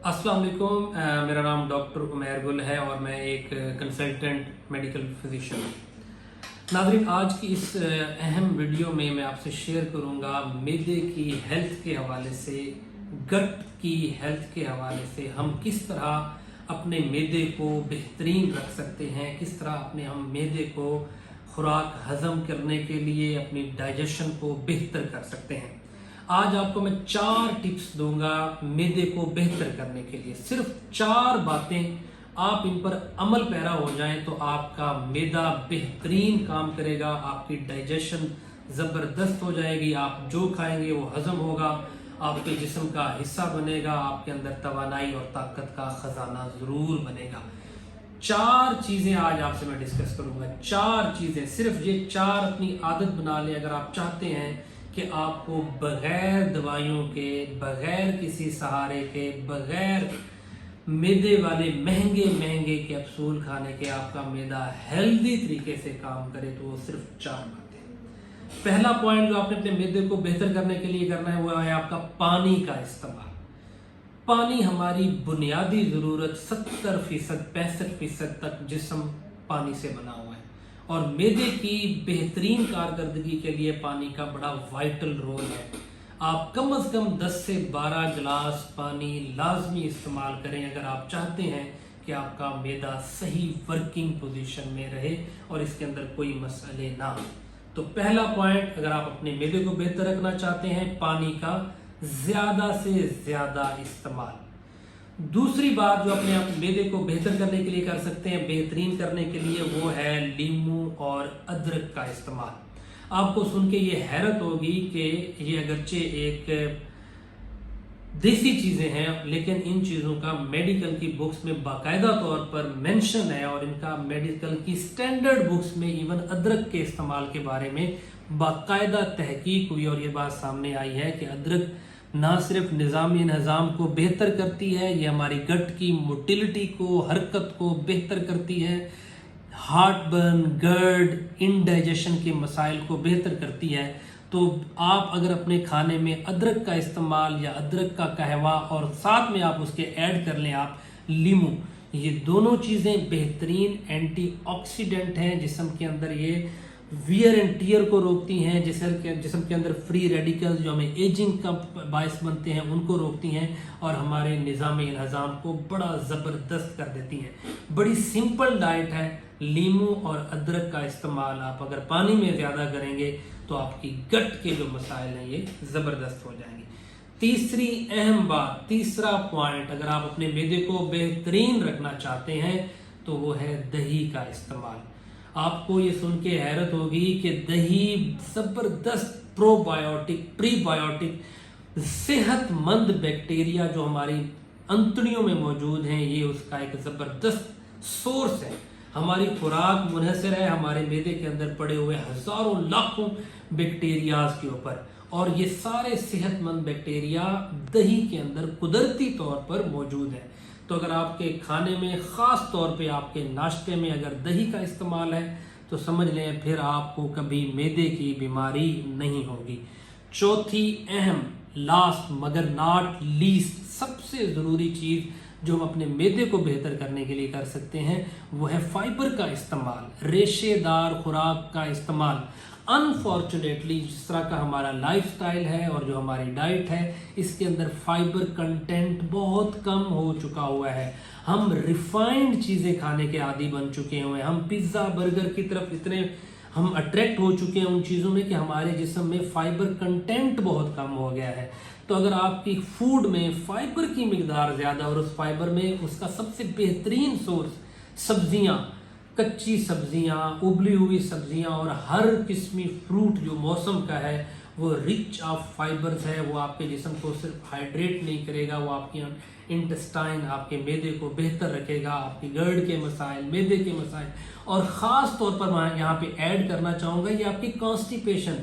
अस्सलाम वालेकुम। मेरा नाम डॉक्टर उमैर गुल है और मैं एक कंसल्टेंट मेडिकल फिजिशियन हूँ। नाज़रीन, आज की इस अहम वीडियो में मैं आपसे शेयर करूँगा मैदे की हेल्थ के हवाले से, गट की हेल्थ के हवाले से हम किस तरह अपने मैदे को बेहतरीन रख सकते हैं, किस तरह अपने हम मैदे को खुराक हज़म करने के लिए अपनी डाइजेशन को बेहतर कर सकते हैं। आज आपको मैं 4 टिप्स दूंगा मैदे को बेहतर करने के लिए। सिर्फ 4 बातें, आप इन पर अमल पैरा हो जाएं तो आपका मैदा बेहतरीन काम करेगा, आपकी डाइजेशन ज़बरदस्त हो जाएगी, आप जो खाएंगे वो हजम होगा, आपके जिस्म का हिस्सा बनेगा, आपके अंदर तवानाई और ताकत का खजाना ज़रूर बनेगा। 4 चीज़ें आज आपसे मैं डिस्कस करूंगा। 4 चीज़ें, सिर्फ ये 4 अपनी आदत बना लें अगर आप चाहते हैं कि आपको बगैर दवाइयों के, बगैर किसी सहारे के, बगैर मैदे वाले महंगे महंगे कैप्सूल खाने के आपका मैदा हेल्दी तरीके से काम करे, तो वो सिर्फ 4 बातें। पहला पॉइंट जो आपने अपने मैदे को बेहतर करने के लिए करना है वो है आपका पानी का इस्तेमाल। पानी हमारी बुनियादी ज़रूरत 70% 65% तक जिस्म पानी से बना हुआ है और मैदे की बेहतरीन कारकर्दगी के लिए पानी का बड़ा वाइटल रोल है। आप कम से कम 10 से 12 गिलास पानी लाजमी इस्तेमाल करें अगर आप चाहते हैं कि आपका मैदा सही वर्किंग पोजीशन में रहे और इसके अंदर कोई मसले ना हो। तो पहला पॉइंट, अगर आप अपने मैदे को बेहतर रखना चाहते हैं, पानी का ज़्यादा से ज़्यादा इस्तेमाल। दूसरी बात जो अपने आप मैदे को बेहतर करने के लिए कर सकते हैं, बेहतरीन करने के लिए, वो है लीमू और अदरक का इस्तेमाल। आपको सुन के ये हैरत होगी कि ये अगरचे एक देसी चीज़ें हैं लेकिन इन चीज़ों का मेडिकल की बुक्स में बाकायदा तौर पर मेंशन है और इनका मेडिकल की स्टैंडर्ड बुक्स में इवन अदरक के इस्तेमाल के बारे में बाकायदा तहकीक हुई और ये बात सामने आई है कि अदरक ना सिर्फ निज़ामी निज़ाम को बेहतर करती है, ये हमारी गट की मोटिलिटी को, हरकत को बेहतर करती है, हार्ट बर्न, गर्ड, इंडाइजेशन के मसाइल को बेहतर करती है। तो आप अगर अपने खाने में अदरक का इस्तेमाल या अदरक का कहवा और साथ में आप उसके ऐड कर लें आप लीमू, ये दोनों चीज़ें बेहतरीन एंटीऑक्सीडेंट हैं, जिस्म के अंदर ये वियर एंड टीयर को रोकती हैं, जिस्म के अंदर फ्री रेडिकल्स जो हमें एजिंग का बायस बनते हैं उनको रोकती हैं और हमारे निज़ाम को बड़ा ज़बरदस्त कर देती हैं। बड़ी सिंपल डाइट है। लीमू और अदरक का इस्तेमाल आप अगर पानी में ज़्यादा करेंगे तो आपकी गट के जो मसाइल हैं ये ज़बरदस्त हो जाएंगे। तीसरी अहम बात, तीसरा पॉइंट, अगर आप अपने मैदे को बेहतरीन रखना चाहते हैं तो वो है दही का इस्तेमाल। आपको ये सुन के हैरत होगी कि दही ज़बरदस्त प्रोबायोटिक, प्रीबायोटिक, सेहतमंद बैक्टीरिया जो हमारी अंतड़ियों में मौजूद हैं, ये उसका एक ज़बरदस्त सोर्स है। हमारी खुराक मुनहसर है हमारे मैदे के अंदर पड़े हुए हज़ारों लाखों बैक्टीरियाज के ऊपर और ये सारे सेहतमंद बैक्टीरिया दही के अंदर कुदरती तौर पर मौजूद है। तो अगर आपके खाने में, ख़ास तौर पे आपके नाश्ते में अगर दही का इस्तेमाल है तो समझ लें फिर आपको कभी मैदे की बीमारी नहीं होगी। चौथी अहम, लास्ट मगर नॉट लीस्ट, सबसे ज़रूरी चीज़ जो हम अपने मैदे को बेहतर करने के लिए कर सकते हैं वो है फाइबर का इस्तेमाल, रेशेदार खुराक का इस्तेमाल। अनफॉर्चुनेटली जिस तरह का हमारा लाइफस्टाइल है और जो हमारी डाइट है, इसके अंदर फाइबर कंटेंट बहुत कम हो चुका हुआ है। हम रिफाइंड चीज़ें खाने के आदी बन चुके हुए हैं, हम पिज़्ज़ा बर्गर की तरफ इतने हम अट्रैक्ट हो चुके हैं उन चीज़ों में कि हमारे जिस्म में फाइबर कंटेंट बहुत कम हो गया है। तो अगर आपकी फूड में फाइबर की मिकदार ज़्यादा और उस फाइबर में उसका सबसे बेहतरीन सोर्स सब्जियां, कच्ची सब्जियां, उबली हुई सब्जियां और हर किस्मी फ्रूट जो मौसम का है वो रिच ऑफ फाइबर्स है, वो आपके जिस्म को सिर्फ हाइड्रेट नहीं करेगा, वो आपकी इंटेस्टाइन, आपके मैदे को बेहतर रखेगा, आपकी गर्ड के मसाइल, मैदे के मसाइल और ख़ास तौर पर मैं यहाँ पे ऐड करना चाहूँगा ये आपकी कॉन्स्टिपेशन,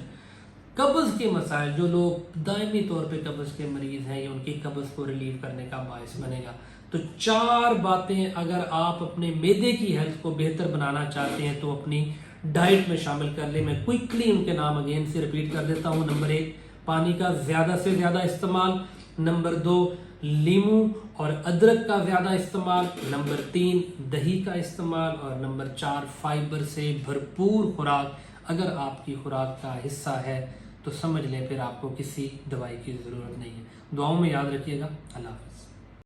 कब्ज़ के मसाइल, जो लोग दायमी तौर पे कब्ज़ के मरीज़ हैं, ये उनकी कब्ज़ को रिलीव करने का बायस बनेगा। तो 4 बातें अगर आप अपने मैदे की हेल्थ को बेहतर बनाना चाहते हैं तो अपनी डाइट में शामिल कर ले। मैं क्विकली उनके नाम अगेन से रिपीट कर देता हूँ। नंबर 1, पानी का ज़्यादा से ज़्यादा इस्तेमाल। नंबर 2, لیمو اور ادرک کا زیادہ استعمال، نمبر 3 دہی کا استعمال، اور نمبر 4 فائبر سے بھرپور خوراک اگر آپ کی خوراک کا حصہ ہے تو سمجھ لیں پھر آپ کو کسی دوائی کی ضرورت نہیں ہے۔ دعاؤں میں یاد رکھیے گا۔ اللہ حافظ۔